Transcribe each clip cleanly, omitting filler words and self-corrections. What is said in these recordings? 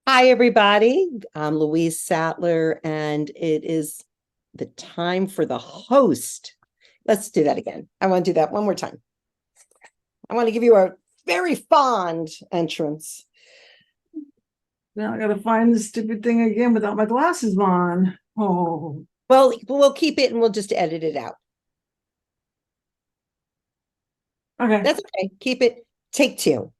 Hi, everybody. I'm Louise Sattler, and it is the time for the host. Let's do that again. I want to do that one more time. I want to give you a very fond entrance. Now I gotta find this stupid thing again without my glasses on. Oh, Well, we'll keep it and we'll just edit it out. okay. That's okay. Keep it. Take two.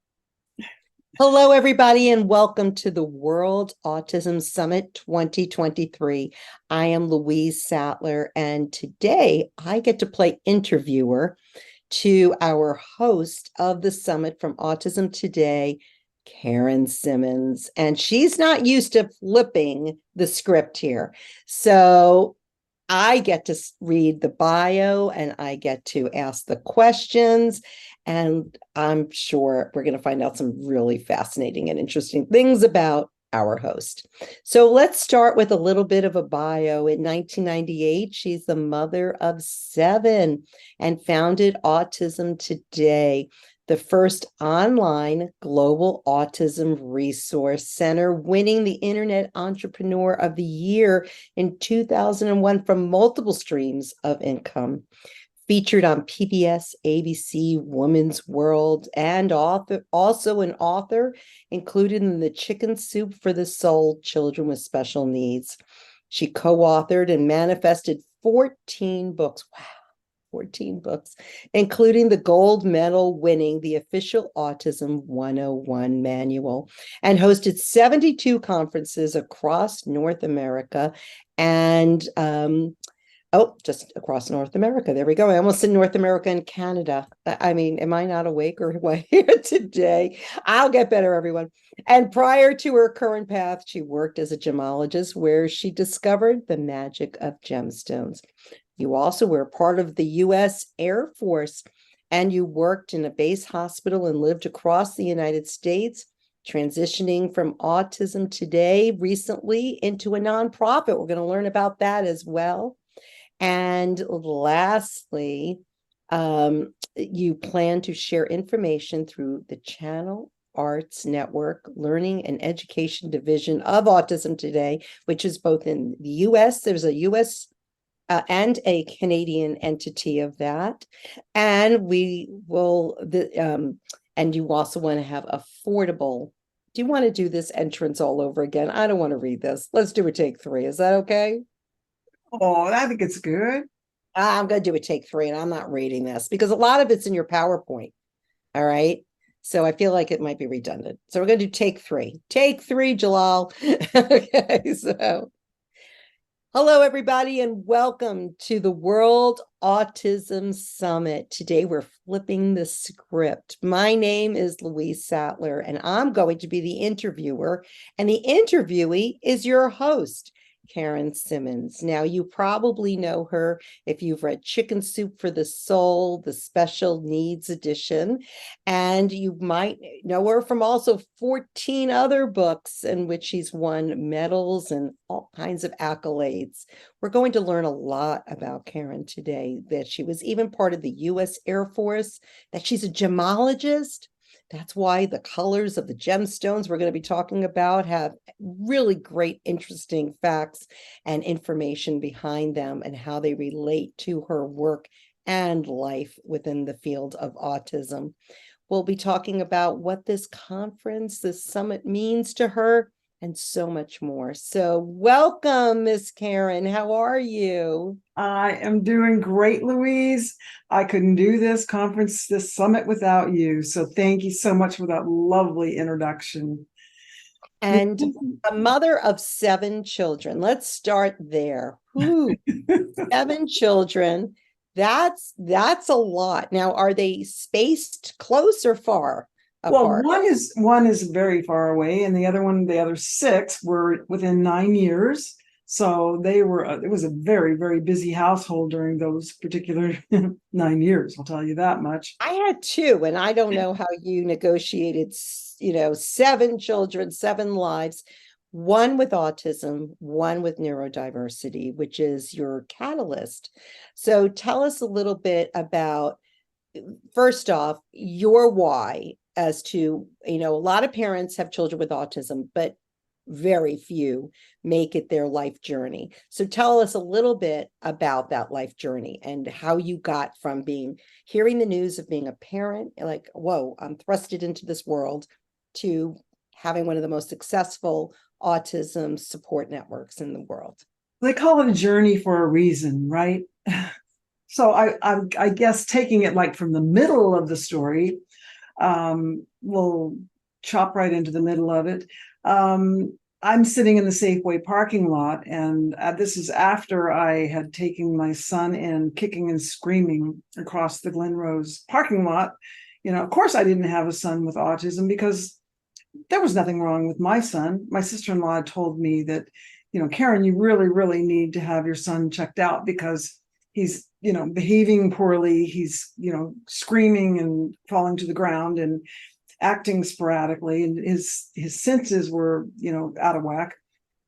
Hello, everybody, and welcome to the World Autism Summit 2023. I am Louise Sattler, and today I get to play interviewer to our host of the summit from Autism Today, Karen Simmons. And she's not used to flipping the script here. So I get to read the bio and I get to ask the questions. And I'm sure we're going to find out some really fascinating and interesting things about our host. So let's start with a little bit of a bio. In 1998, she's the mother of seven and founded Autism Today, the first online global autism resource center, winning the Internet Entrepreneur of the Year in 2001 from multiple streams of income. Featured on PBS, ABC, Woman's World, and also an author included in the Chicken Soup for the Soul Children with Special Needs. She co-authored and manifested 14 books. Wow. 14 books, including the gold medal winning The Official Autism 101 Manual, and hosted 72 conferences across North America and just across North America. There we go. I almost said North America and Canada. I mean, am I not awake or what here today? I'll get better, everyone. And prior to her current path, she worked as a gemologist where she discovered the magic of gemstones. You also were part of the U.S. Air Force, and you worked in a base hospital and lived across the United States, transitioning from Autism Today recently into a nonprofit. We're going to learn about that as well. And lastly, you plan to share information through the Channel Arts Network Learning and Education Division of Autism Today, which is both in the US, there's a US and a Canadian entity of that. And we will, and you also want to have affordable. Do you want to do this entrance all over again? I don't want to read this. Let's do a take three. Is that okay? Oh, I think it's good. I'm going to do a take three and I'm not reading this because a lot of it's in your PowerPoint. All right. So I feel like it might be redundant. So we're going to do take three. Take three, Jalal. Okay. So hello, everybody, and welcome to the World Autism Summit. Today, we're flipping the script. My name is Louise Sattler, and I'm going to be the interviewer, and the interviewee is your host, Karen Simmons. Now, you probably know her if you've read Chicken Soup for the Soul, the Special Needs Edition, and you might know her from also 14 other books in which she's won medals and all kinds of accolades. We're going to learn a lot about Karen today, that she was even part of the U.S. Air Force, that she's a gemologist. That's why the colors of the gemstones we're going to be talking about have really great, interesting facts and information behind them and how they relate to her work and life within the field of autism. We'll be talking about what this conference, this summit means to her, and so much more. So, welcome, Miss Karen. How are you? I am doing great, Louise. I couldn't do this conference, this summit without you. So thank you so much for that lovely introduction. And a mother of seven children. Let's start there. Who? Seven children. That's a lot. Now, are they spaced close or far Well, apart? one is very far away, and the other six were within 9 years. So it was a very, very busy household during those particular 9 years. I'll tell you that much. I had two, and I don't know how you negotiated, seven children, seven lives, one with autism, one with neurodiversity, which is your catalyst. So tell us a little bit about, first off, your why as to, a lot of parents have children with autism, but very few make it their life journey. So tell us a little bit about that life journey and how you got from hearing the news of being a parent, like, whoa, I'm thrusted into this world, to having one of the most successful autism support networks in the world. They call it a journey for a reason, right? So I guess taking it like from the middle of the story, we'll chop right into the middle of it. I'm sitting in the Safeway parking lot, and this is after I had taken my son in, kicking and screaming across the Glen Rose parking lot. Of course, I didn't have a son with autism because there was nothing wrong with my son. My sister-in-law told me that, Karen, you really, really need to have your son checked out because he's, behaving poorly. He's, screaming and falling to the ground and acting sporadically, and his senses were, out of whack.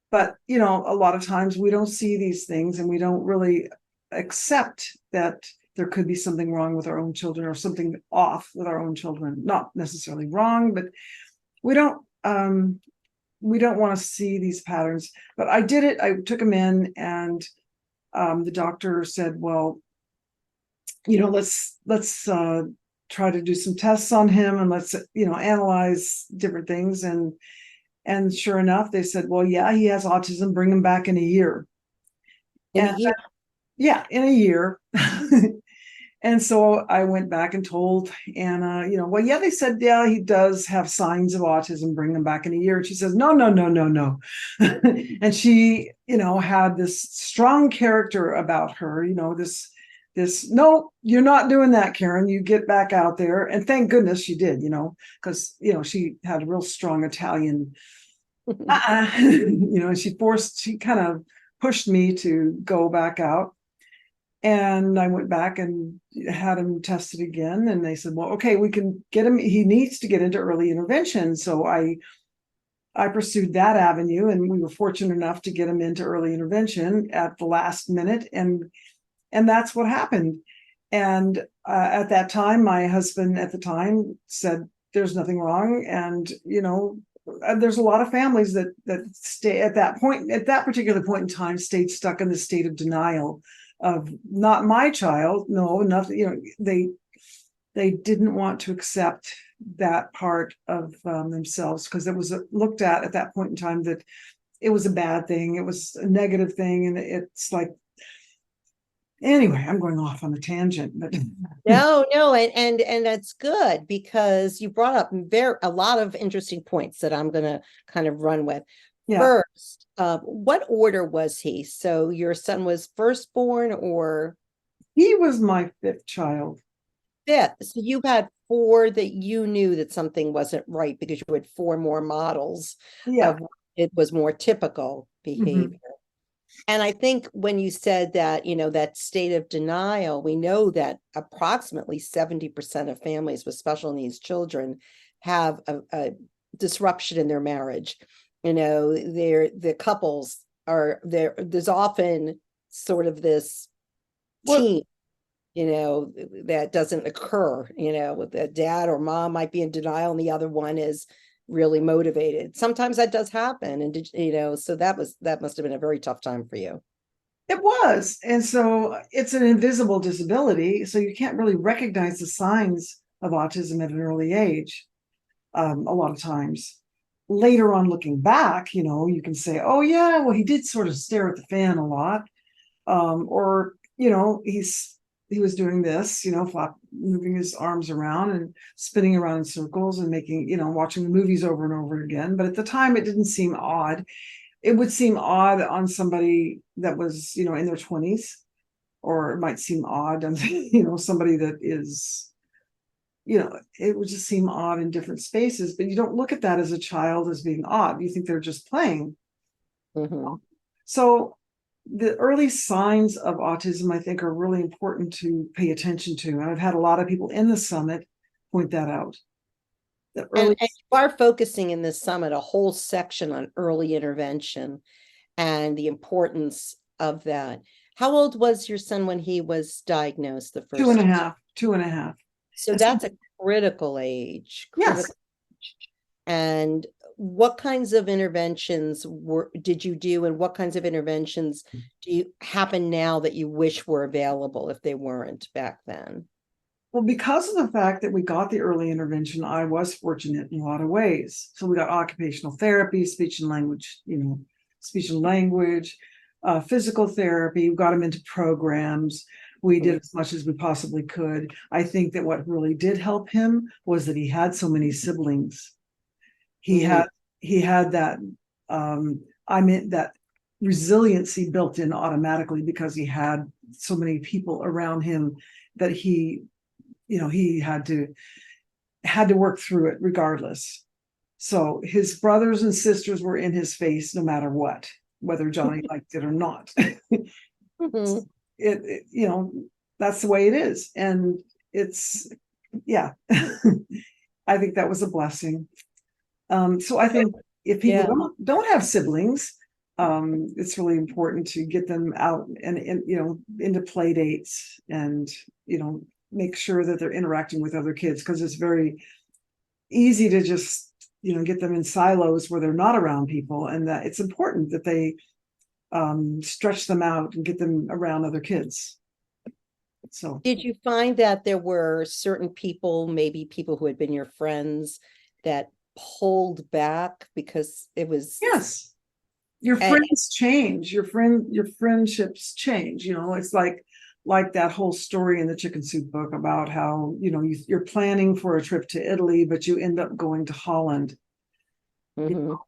But, a lot of times we don't see these things, and we don't really accept that there could be something wrong with our own children, or something off with our own children. Not necessarily wrong, but we don't want to see these patterns. But I did it. I took him in, and the doctor said, well, let's try to do some tests on him, and let's analyze different things. And sure enough, they said, well, yeah, he has autism, bring him back in a year. In a year. Yeah, in a year. And so I went back and told Anna, well, yeah, they said, yeah, he does have signs of autism, bring him back in a year. And she says, no, no, no, no, no. And she, had this strong character about her, this, no, you're not doing that, Karen, you get back out there. And thank goodness she did, because, she had a real strong Italian, she kind of pushed me to go back out. And I went back and had him tested again. And they said, well, okay, we can get him. He needs to get into early intervention. So I pursued that avenue, and we were fortunate enough to get him into early intervention at the last minute. And that's what happened. And at that time, my husband at the time said, there's nothing wrong. And, there's a lot of families that stay at that particular point in time, stayed stuck in the state of denial of, not my child, no, nothing, they didn't want to accept that part of themselves, because it was looked at that point in time that it was a bad thing, it was a negative thing. And it's like, anyway, I'm going off on a tangent, but No, and that's good, because you brought up a lot of interesting points that I'm going to kind of run with. yeah. First, what order was he? So your son was firstborn, or? He was my fifth child. Fifth. So you had four that you knew that something wasn't right, because you had four more models of it was more typical behavior. Mm-hmm. And I think when you said that, that state of denial, we know that approximately 70% of families with special needs children have a disruption in their marriage. The couples are there. There's often sort of this team, that doesn't occur, with the dad or mom might be in denial and the other one is really motivated. Sometimes that does happen. And, so that must have been a very tough time for you. It was. And so it's an invisible disability. So you can't really recognize the signs of autism at an early age. A lot of times later on, looking back, you can say, oh yeah, well, he did sort of stare at the fan a lot. Or, he was doing this, moving his arms around and spinning around in circles and making, watching the movies over and over again. But at the time, it didn't seem odd. It would seem odd on somebody that was, in their 20s, or it might seem odd on, somebody that is, it would just seem odd in different spaces. But you don't look at that as a child as being odd. You think they're just playing. Mm-hmm. So the early signs of autism, I think, are really important to pay attention to. And I've had a lot of people in the summit point that out. And you are focusing in this summit a whole section on early intervention and the importance of that. How old was your son when he was diagnosed the first? 2.5. 2.5. So that's a critical age. Yes. And what kinds of interventions did you do, and what kinds of interventions do you happen now that you wish were available if they weren't back then? Well, because of the fact that we got the early intervention, I was fortunate in a lot of ways. So we got occupational therapy, speech and language, speech and language, physical therapy. We got them into programs. We did as much as we possibly could. I think that what really did help him was that he had so many siblings. He had that that resiliency built in automatically because he had so many people around him that he had to work through it regardless. So his brothers and sisters were in his face no matter what, whether Johnny liked it or not. That's the way it is. And it's, yeah, I think that was a blessing. So I think if people don't have siblings, it's really important to get them out and into play dates and, make sure that they're interacting with other kids, because it's very easy to just, get them in silos where they're not around people, and that it's important that they stretch them out and get them around other kids. So did you find that there were certain people, maybe people who had been your friends, that pulled back because it was? Yes. Your friends change, your friendships change. It's like that whole story in the Chicken Soup book about how, you're planning for a trip to Italy, but you end up going to Holland. You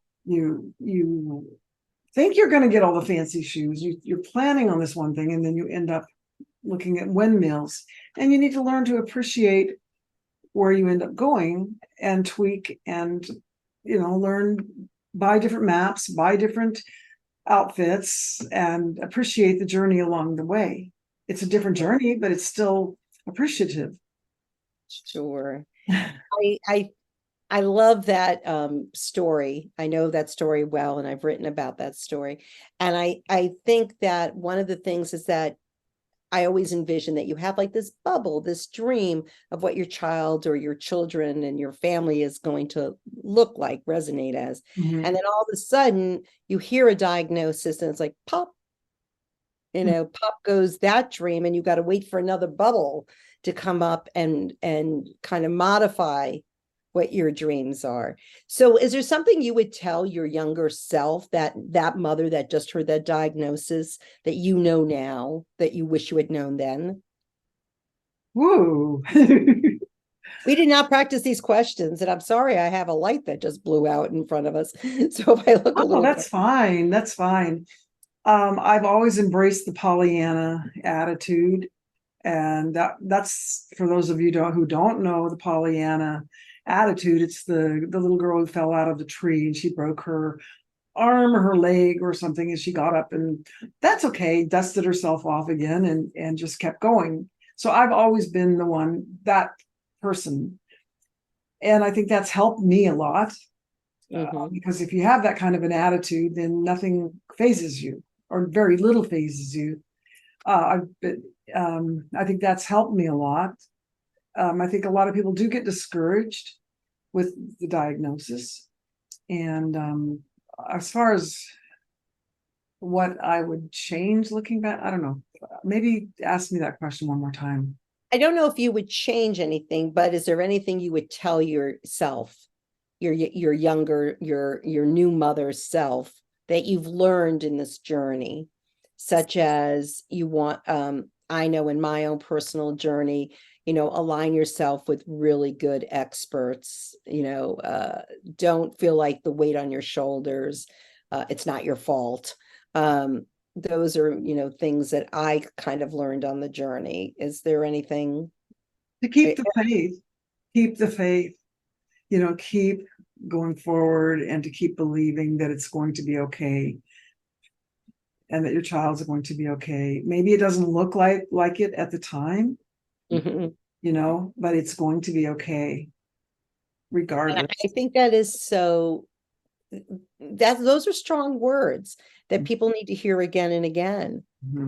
think you're going to get all the fancy shoes. You're planning on this one thing, and then you end up looking at windmills. And you need to learn to appreciate where you end up going and tweak and, learn, buy different maps, buy different outfits, and appreciate the journey along the way. It's a different journey, but it's still appreciative. Sure. I love that story. I know that story well, and I've written about that story. And I think that one of the things is that I always envision that you have like this bubble, this dream of what your child or your children and your family is going to look like, resonate as. And then all of a sudden you hear a diagnosis and it's like, pop, pop goes that dream, and you got to wait for another bubble to come up and kind of modify what your dreams are. So is there something you would tell your younger self, that mother that just heard that diagnosis, that now that you wish you had known then? Woo. We did not practice these questions, and I'm sorry I have a light that just blew out in front of us. So if I look a little that's fine. That's fine. I've always embraced the Pollyanna attitude. And that's for those of you who don't know the Pollyanna attitude. It's the little girl who fell out of the tree and she broke her arm or her leg or something, and she got up, and that's okay, dusted herself off again and just kept going. So I've always been that person. And I think that's helped me a lot. Because if you have that kind of an attitude, then nothing phases you, or very little phases you. I think that's helped me a lot. I think a lot of people do get discouraged with the diagnosis. And as far as what I would change looking back, I don't know. Maybe ask me that question one more time. I don't know if you would change anything, but is there anything you would tell yourself, your younger, your new mother self, that you've learned in this journey, such as you want, I know in my own personal journey, align yourself with really good experts, don't feel like the weight on your shoulders, it's not your fault. Those are, things that I kind of learned on the journey. Is there anything? To keep the faith, keep going forward, and to keep believing that it's going to be okay, and that your child's going to be okay. Maybe it doesn't look like it at the time, but it's going to be okay regardless. And I think that is those are strong words that people need to hear again and again,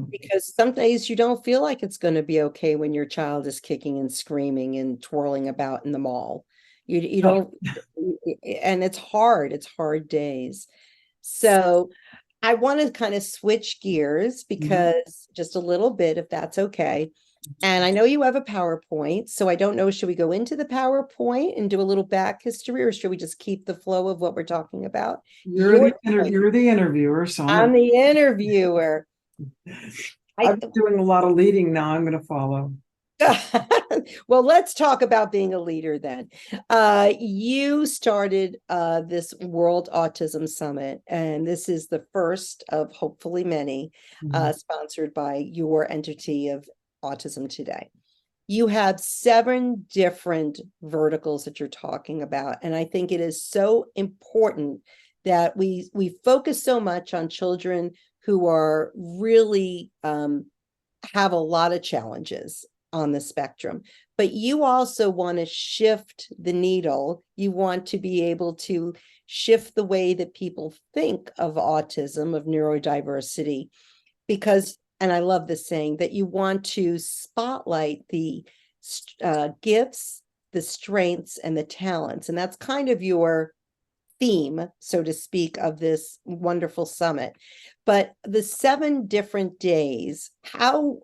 because some days you don't feel like it's going to be okay when your child is kicking and screaming and twirling about in the mall. You No. don't, and it's hard days. So I want to kind of switch gears Mhm. because just a little bit, if that's okay. And I know you have a PowerPoint, so I don't know, should we go into the PowerPoint and do a little back history, or should we just keep the flow of what we're talking about? Your choice. You're the interviewer, so I'm the interviewer. I I'm doing a lot of leading now. I'm going to follow. well, let's talk about being a leader then. You started this World Autism Summit, and this is the first of hopefully many, Mhm. sponsored by your entity of Autism Today. You have 7 different verticals that you're talking about, and I think it is so important that we focus so much on children who are really have a lot of challenges on the spectrum, but you also want to shift the needle. You want to be able to shift the way that people think of autism, of neurodiversity, because, and I love this saying, that you want to spotlight the gifts, the strengths, and the talents. And that's kind of your theme, so to speak, of this wonderful summit. But the 7 different days, how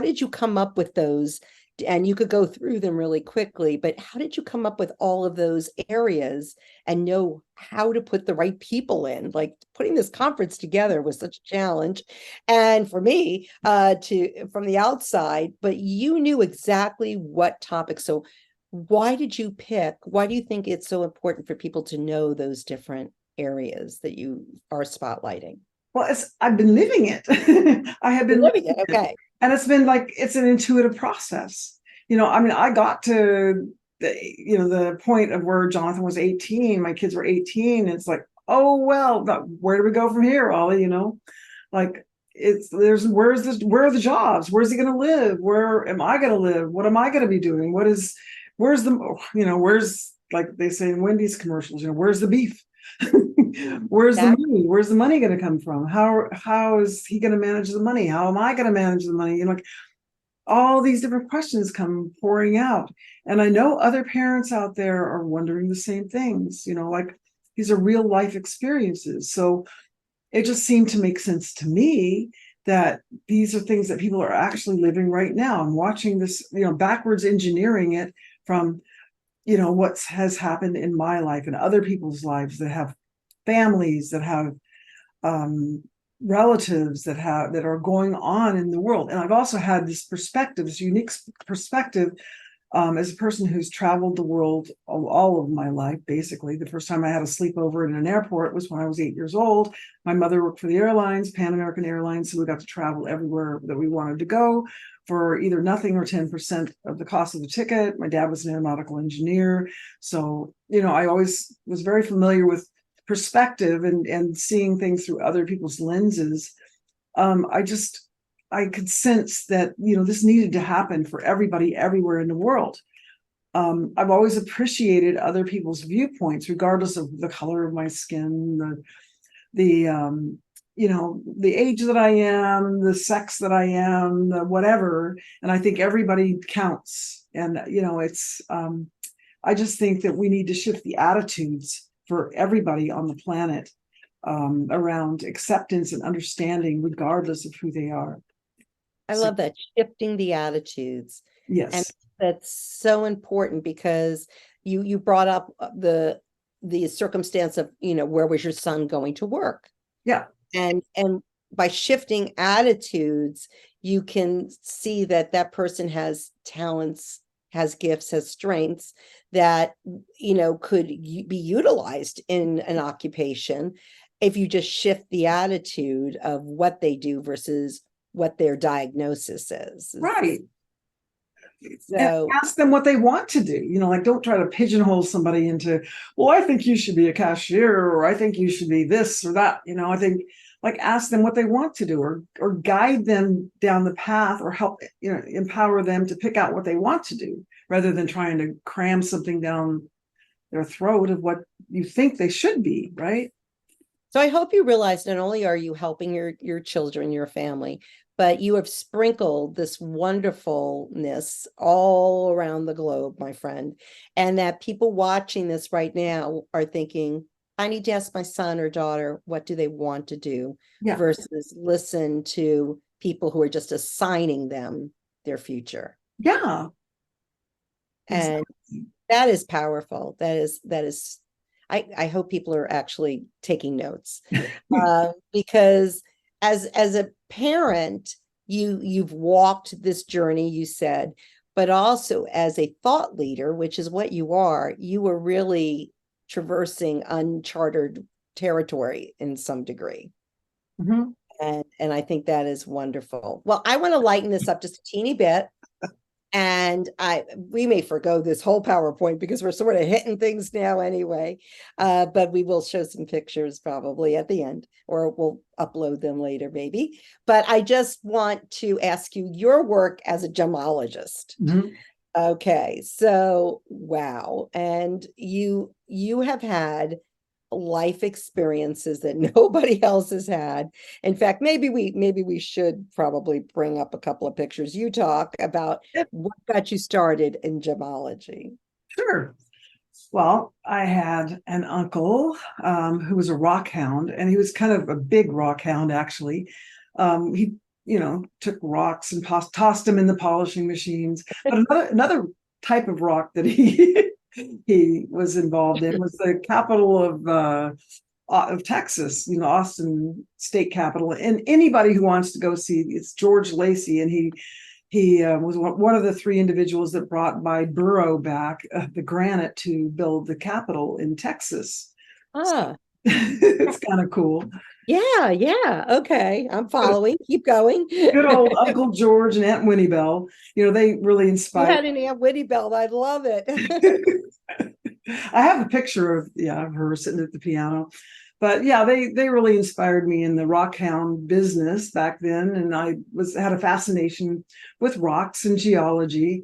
did you come up with those? And you could go through them really quickly, but how did you come up with all of those areas and know how to put the right people in? Like, putting this conference together was such a challenge. And for me, to from the outside, but you knew exactly what topic. So why do you think it's so important for people to know those different areas that you are spotlighting? Well, I've been living it. I have You're been living living it. it. Okay. And it's been like it's an intuitive process. I mean, I got to the point of where Jonathan was 18, my kids were 18. It's like, oh well, where do we go from here, Ollie? Like where are the jobs? Where's he gonna live? Where am I gonna live? What am I gonna be doing? Where's, like they say in Wendy's commercials, where's the beef? Where's the Exactly. money? Where's the money going to come from? How is he going to manage the money? How am I going to manage the money? Like all these different questions come pouring out. And I know other parents out there are wondering the same things, like these are real life experiences. So it just seemed to make sense to me that these are things that people are actually living right now. I'm watching this, backwards engineering it from what has happened in my life and other people's lives that have families, that have um, relatives that are going on in the world. And I've also had this perspective, this unique perspective, as a person who's traveled the world all of my life. Basically, the first time I had a sleepover in an airport was when I was 8 years old. My mother worked for the airlines, Pan American Airlines, so we got to travel everywhere that we wanted to go for either nothing or 10% of the cost of the ticket. My dad was an aeronautical engineer, so I always was very familiar with perspective and seeing things through other people's lenses. I could sense that this needed to happen for everybody everywhere in the world. I've always appreciated other people's viewpoints, regardless of the color of my skin, the age that I am, the sex that I am, the whatever. And I think everybody counts. And it's I just think that we need to shift the attitudes for everybody on the planet, around acceptance and understanding, regardless of who they are. I So love that, shifting the attitudes. And yes, that's so important because you brought up the circumstance of, where was your son going to work? yeah, And by shifting attitudes, you can see that that person has talents, has gifts, has strengths that, could be utilized in an occupation if you just shift the attitude of what they do versus what their diagnosis is. right. And So, ask them what they want to do. Like don't try to pigeonhole somebody into, well, I think you should be a cashier, or I think you should be this or that. I think, like, ask them what they want to do, or guide them down the path, or help, empower them to pick out what they want to do, rather than trying to cram something down their throat of what you think they should be, right? so I hope you realize not only are you helping your children, your family, but you have sprinkled this wonderfulness all around the globe, my friend. And that people watching this right now are thinking, I need to ask my son or daughter, what do they want to do? Yeah. Versus listen to people who are just assigning them their future. Yeah. And Exactly. that is powerful. That is, I hope people are actually taking notes. Because as a parent, you've walked this journey, you said, but also as a thought leader, which is what you are, you were really traversing uncharted territory in some degree. Mhm. And I think that is wonderful. Well, I want to lighten this up just a teeny bit. And we may forgo this whole PowerPoint because we're sort of hitting things now anyway. But we will show some pictures probably at the end, or we'll upload them later, maybe. But I just want to ask you your work as a gemologist. Mhm. Okay, so wow. And you have had life experiences that nobody else has had. In fact, maybe we should probably bring up a couple of pictures. You talk about Yep. what got you started in gemology. Sure. Well, I had an uncle who was a rock hound, and he was kind of a big rock hound, actually. He, took rocks and tossed them in the polishing machines. But another type of rock that he he was involved in was the capital of Texas, Austin state capital. And anybody who wants to go see, it's George Lacey, and he was one of the three individuals that brought by Burrow back the granite to build the Capitol in Texas. Ah, It's kind of cool. yeah. Okay, I'm following. Keep going. Good old Uncle George and Aunt Winnie Bell. They really You inspired. had an Aunt Whitty belt. I love it. I have a picture of her sitting at the piano. But yeah, they really inspired me in the rockhound business back then, and I had a fascination with rocks and geology.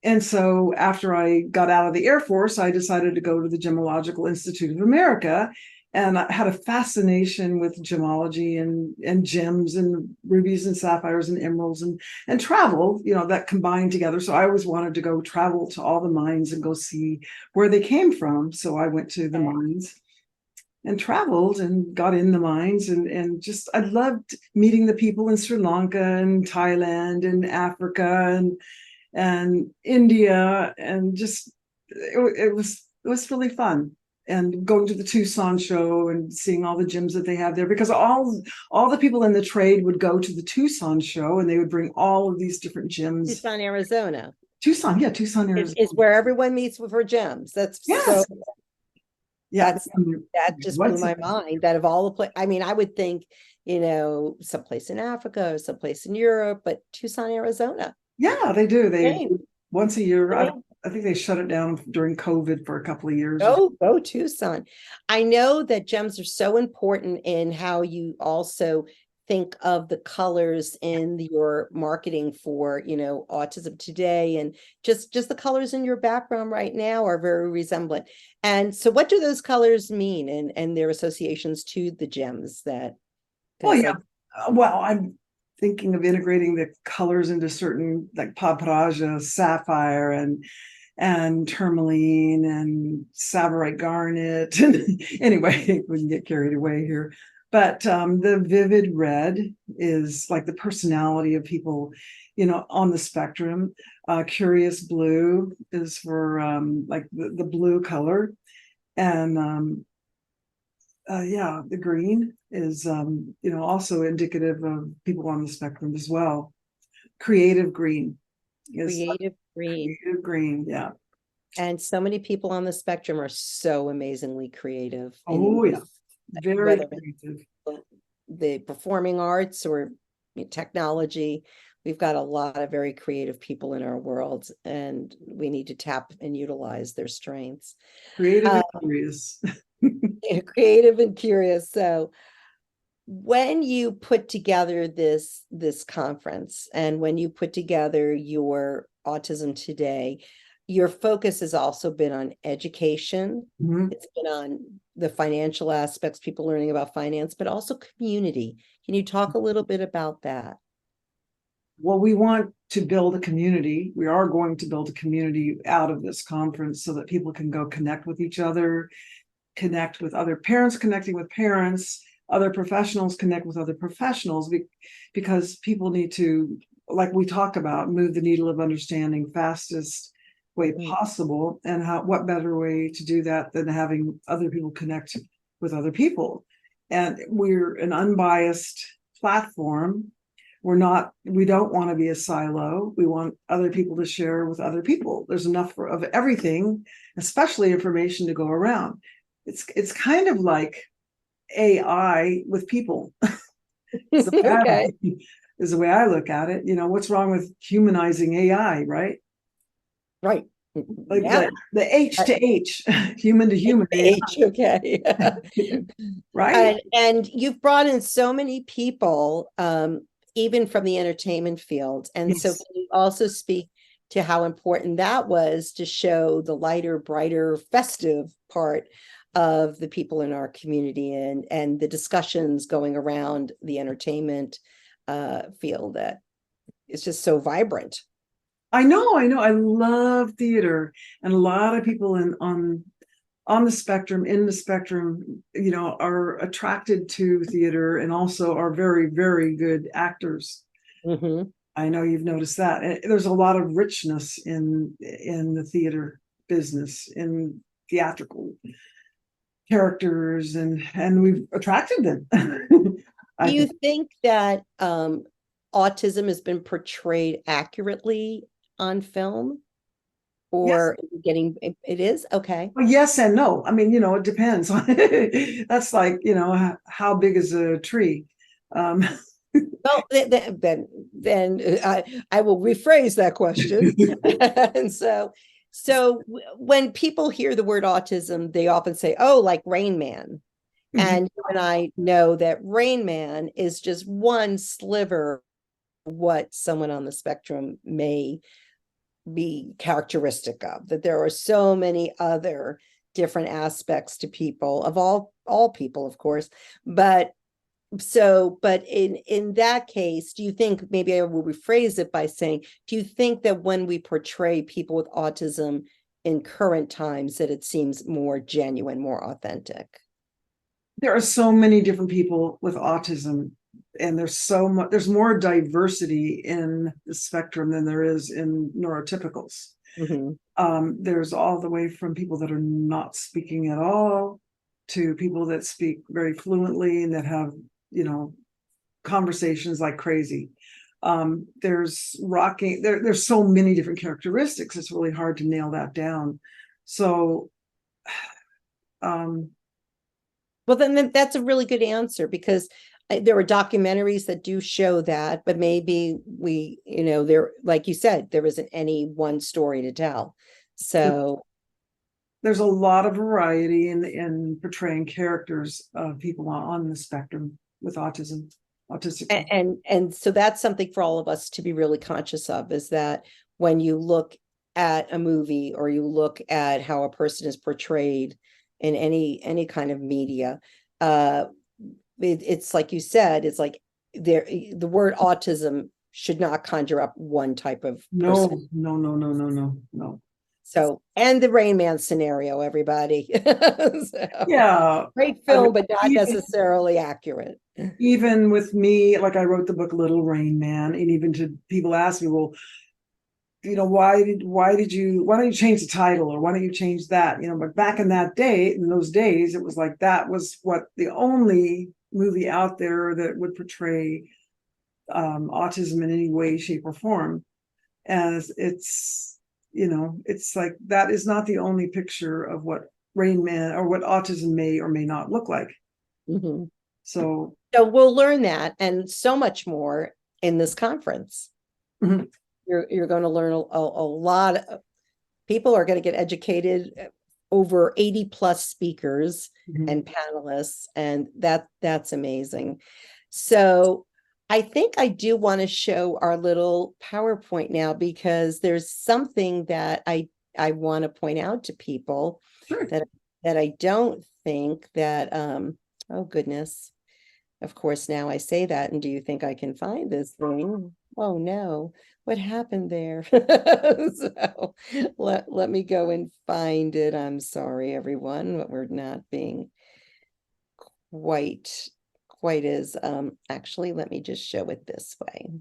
And so after I got out of the Air Force, I decided to go to the Gemological Institute of America. And I had a fascination with gemology and gems and rubies and sapphires and emeralds and travel, that combined together. So I always wanted to go travel to all the mines and go see where they came from. So I went to the mines and traveled and got in the mines and just I loved meeting the people in Sri Lanka and Thailand and Africa and India, and just it was really fun. And going to the Tucson show and seeing all the gems that they have there, because all the people in the trade would go to the Tucson show and they would bring all of these different gems. Tucson, Arizona. Tucson, yeah, Tucson, Arizona is where everyone meets for gems. That's yes. so Yeah, that just blew my mind. That of all the places, I mean, I would think, someplace in Africa or someplace in Europe, but Tucson, Arizona. yeah, they do. They Same. once a year. Same. I think they shut it down during COVID for a couple of years. Go Tucson. I know that gems are so important in how you also think of the colors in your marketing for, Autism Today, and just the colors in your background right now are very resemblant. And so what do those colors mean and their associations to the gems that Well, yeah. Well, I'm thinking of integrating the colors into certain, like paprika, sapphire, and tourmaline and savorite garnet. Anyway, we can get carried away here. But the vivid red is like the personality of people, on the spectrum. Curious blue is for like the blue color. And yeah, the green is, also indicative of people on the spectrum as well. Creative green is creative green. creative green. Yeah. And so many people on the spectrum are so amazingly creative. Oh, yeah. Very Whether creative. the performing arts or technology, we've got a lot of very creative people in our world, and we need to tap and utilize their strengths. Creative and curious. Creative and curious. So when you put together this conference, and when you put together your Autism Today, your focus has also been on education. Mhm. It's been on the financial aspects, people learning about finance, but also community. Can you talk a little bit about that? Well, we want to build a community. We are going to build a community out of this conference so that people can go connect with each other, connect with other parents, connecting with parents, other professionals, connect with other professionals, because people need to, like we talk about, move the needle of understanding fastest way possible. And what better way to do that than having other people connect with other people? And we're an unbiased platform. We don't want to be a silo. We want other people to share with other people. There's enough of everything, especially information, to go around. It's kind of like AI with people. Okay. Is the way I look at it. What's wrong with humanizing AI, right? Right. Like Yeah. the H to H, human to human, H, okay. right? And you've brought in so many people, even from the entertainment field. And so Yes. can you also speak to how important that was to show the lighter, brighter, festive part of the people in our community, and the discussions going around the entertainment field, that it's just so vibrant. I know. I love theater, and a lot of people on the spectrum, in the spectrum, are attracted to theater and also are very, very good actors. Mhm. I know you've noticed that. There's a lot of richness in the theater business, in theatrical characters, and we've attracted them. Do I you think. think that autism has been portrayed accurately on film, Yes. or getting it is? Okay. Well, yes and no. I mean, it depends. That's like, how big is a tree? Um, Well, then I will rephrase that question. And when people hear the word autism, they often say, "Oh, like Rain Man." And you and I know that Rain Man is just one sliver of what someone on the spectrum may be characteristic of, that there are so many other different aspects to people, of all people, of course. But in that case, do you think, maybe I will rephrase it by saying, do you think that when we portray people with autism in current times, that it seems more genuine, more authentic? there are so many different people with autism, and there's more diversity in the spectrum than there is in neurotypicals. Mhm. There's all the way from people that are not speaking at all to people that speak very fluently and that have, conversations like crazy. There's so many different characteristics. It's really hard to nail that down. So, um, Well, then that's a really good answer, because there are documentaries that do show that, but maybe there, like you said, there isn't any one story to tell. So, there's a lot of variety in portraying characters of people on the spectrum with autism, autistic. and so that's something for all of us to be really conscious of, is that when you look at a movie, or you look at how a person is portrayed in any kind of media, uh it's like you said, it's like the word autism should not conjure up one type of No, person. no, no, no, no, no, no. So, and the Rain Man scenario, everybody. So, Yeah. great I mean, film, but not necessarily accurate. even with me, like I wrote the book Little Rain Man, and even to people ask me, well, why don't you change the title, or why don't you change that? But back in those days, it was like that was what the only movie out there that would portray autism in any way, shape, or form. As it's like that is not the only picture of what Rain Man or what autism may or may not look like. Mhm. So, So we'll learn that and so much more in this conference. mhm. You're going to learn a lot of people are going to get educated, over 80 plus speakers Mhm. and panelists, and that's amazing. So I think I do want to show our little PowerPoint now, because there's something that I want to point out to people Sure. that I don't think that oh goodness. Of course, now I say that, and do you think I can find this thing? Oh no, what happened there? So let me go and find it. I'm sorry, everyone, but we're not being quite quite as actually let me just show it this way.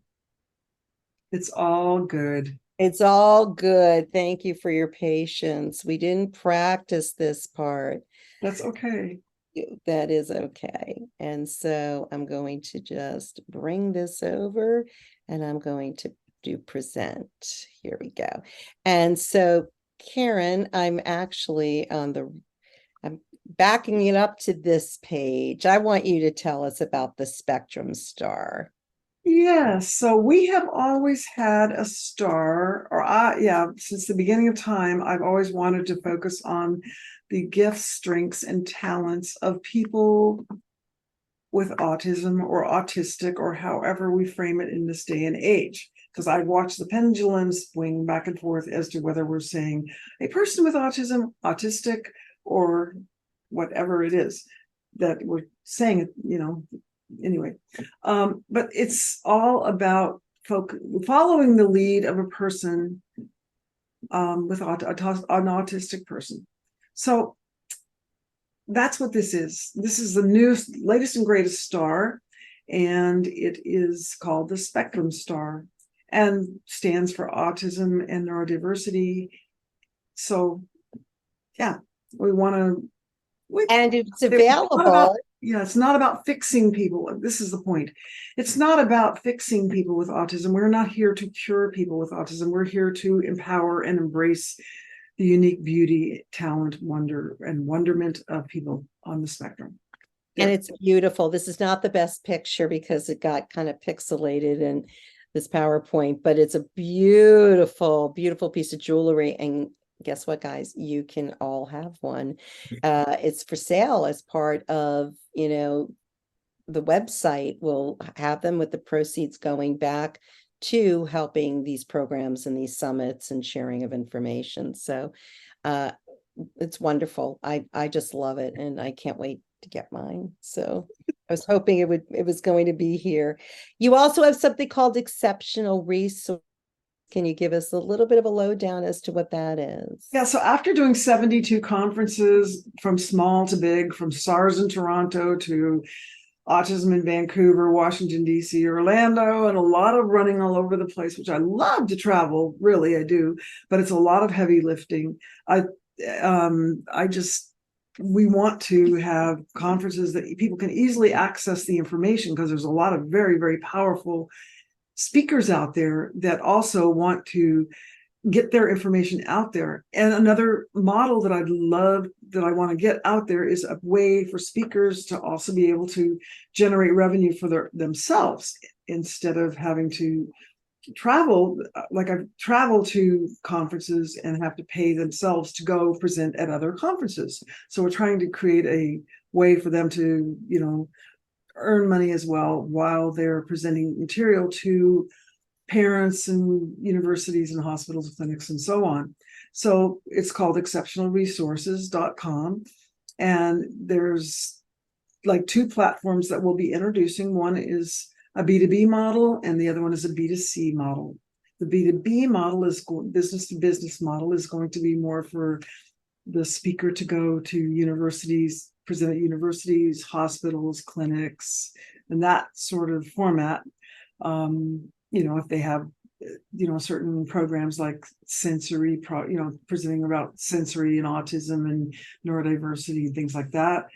It's all good. It's all good. Thank you for your patience. We didn't practice this part. That's okay. That is okay. And so I'm going to just bring this over and I'm going to do present. Here we go. And so Karen, I'm backing it up to this page. I want you to tell us about the Spectrum Star. Yes, so we have always had a star, since the beginning of time, I've always wanted to focus on the gifts, strengths, and talents of people with autism or autistic, or however we frame it in this day and age. Because I've watched the pendulum swing back and forth as to whether we're saying a person with autism, autistic, or whatever it is that we're saying, anyway. But it's all about following the lead of a person with an autistic person. So that's what this is. This is the newest, latest and greatest star, and it is called the Spectrum Star and stands for autism and neurodiversity. So yeah, we want to. And it's available. It's not about fixing people. This is the point. It's not about fixing people with autism. We're not here to cure people with autism. We're here to empower and embrace the unique beauty, talent, wonder, and wonderment of people on the spectrum. And it's beautiful. This is not the best picture because it got kind of pixelated in this PowerPoint, but it's a beautiful, beautiful piece of jewelry. And guess what, guys? You can all have one. It's for sale as part of, the website. Will have them with the proceeds going back to helping these programs and these summits and sharing of information. So it's wonderful. I just love it, and I can't wait to get mine. So I was hoping it was going to be here. You also have something called Exceptional Resource. Can you give us a little bit of a lowdown as to what that is? Yeah, so after doing 72 conferences from small to big, from SARS in Toronto to Autism in Vancouver, Washington, D.C., Orlando, and a lot of running all over the place, which I love to travel, really, I do, but it's a lot of heavy lifting. We want to have conferences that people can easily access the information, because there's a lot of very, very powerful speakers out there that also want to get their information out there. And another model that I want to get out there is a way for speakers to also be able to generate revenue for themselves, instead of having to travel. Like, I've traveled to conferences and have to pay themselves to go present at other conferences. So we're trying to create a way for them to, earn money as well while they're presenting material to parents and universities and hospitals, clinics, and so on. So it's called exceptionalresources.com. And there's like two platforms that we'll be introducing. One is a B2B model, and the other one is a B2C model. The B2B model is business to business model, is going to be more for the speaker to go to universities, present at universities, hospitals, clinics, and that sort of format. If they have, certain programs like sensory, presenting about sensory and autism and neurodiversity, things like that.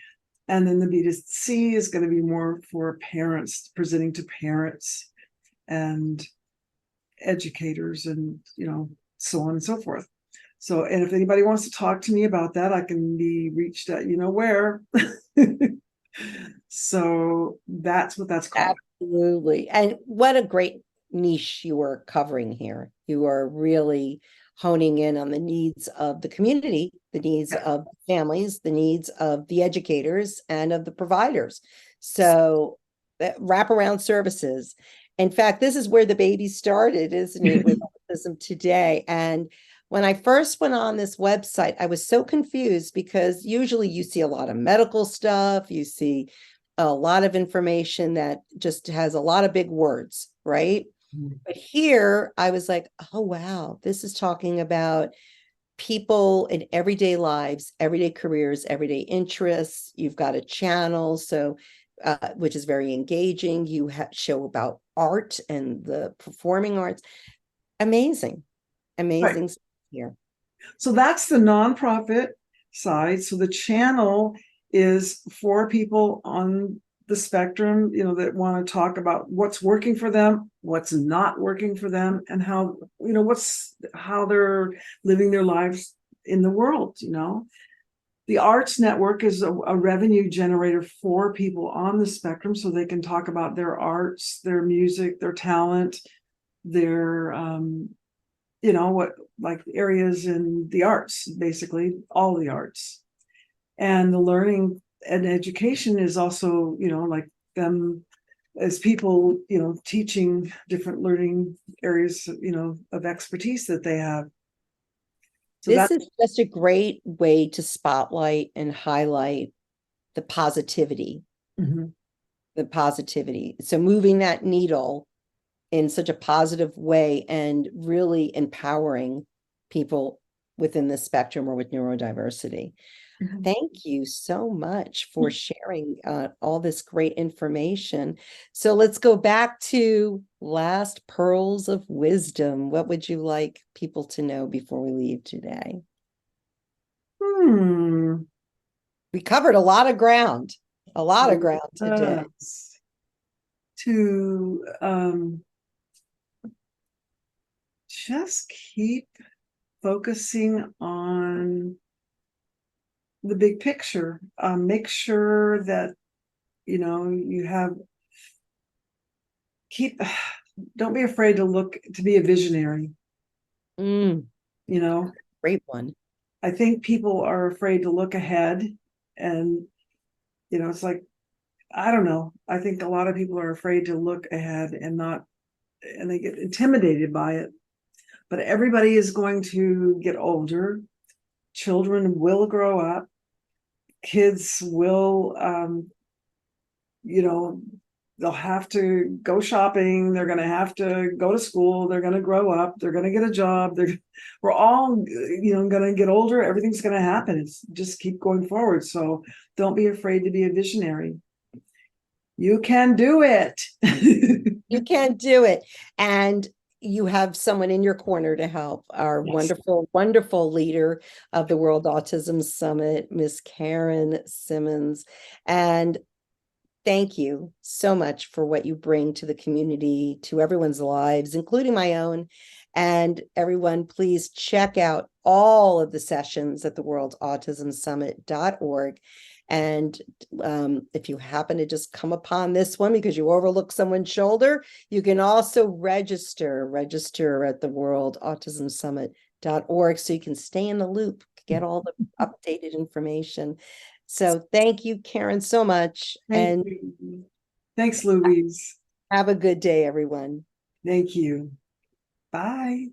And then the B2C is going to be more for parents, presenting to parents and educators and, so on and so forth. So, and if anybody wants to talk to me about that, I can be reached at, where. So that's what that's called. Absolutely. And what a great niche you are covering here. You are really honing in on the needs of the community, the needs of families, the needs of the educators, and of the providers. So wraparound services. In fact, this is where the baby started, isn't it, with Autism Today? And when I first went on this website, I was so confused, because usually you see a lot of medical stuff, you see a lot of information that just has a lot of big words, right? But here I was like, oh, wow, this is talking about people in everyday lives, everyday careers, everyday interests. You've got a channel, so which is very engaging. You show about art and the performing arts. Amazing, amazing Right. here. So that's the nonprofit side. So the channel is for people on the spectrum, that want to talk about what's working for them, what's not working for them, and how, how they're living their lives in the world. The Arts Network is a revenue generator for people on the spectrum, so they can talk about their arts, their music, their talent, their what, like, areas in the arts, basically all the arts. And the learning and education is also, like them as people, teaching different learning areas, of expertise that they have. So This that. is just a great way to spotlight and highlight the positivity, Mhm. the positivity. So moving that needle in such a positive way and really empowering people within the spectrum or with neurodiversity. Mhm. Thank you so much for sharing all this great information. So let's go back to last pearls of wisdom. What would you like people to know before we leave today? Hmm. We covered a lot of ground today. To just keep focusing on the big picture. Make sure that you have keep don't be afraid to be a visionary. Mm, you know great one. I think people are afraid to look ahead, and it's like, I don't know, I think a lot of people are afraid to look ahead and they get intimidated by it. But everybody is going to get older. Children will grow up. Kids will you know they'll have to go shopping, they're going to have to go to school, they're going to grow up, they're going to get a job, we're all going to get older, everything's going to happen. It's just keep going forward. So don't be afraid to be a visionary. You can do it. You can do it. And you have someone in your corner to help. Our Yes. wonderful, wonderful leader of the World Autism Summit, Miss Karen Simmons. And thank you so much for what you bring to the community, to everyone's lives, including my own. And everyone, please check out all of the sessions at the worldautismsummit.org. And if you happen to just come upon this one because you overlook someone's shoulder, you can also register at the worldautismsummit.org so you can stay in the loop, get all the updated information. So thank you, Karen, so much. Thank And you. Thanks, Louise. have a good day, everyone. Thank you. Bye.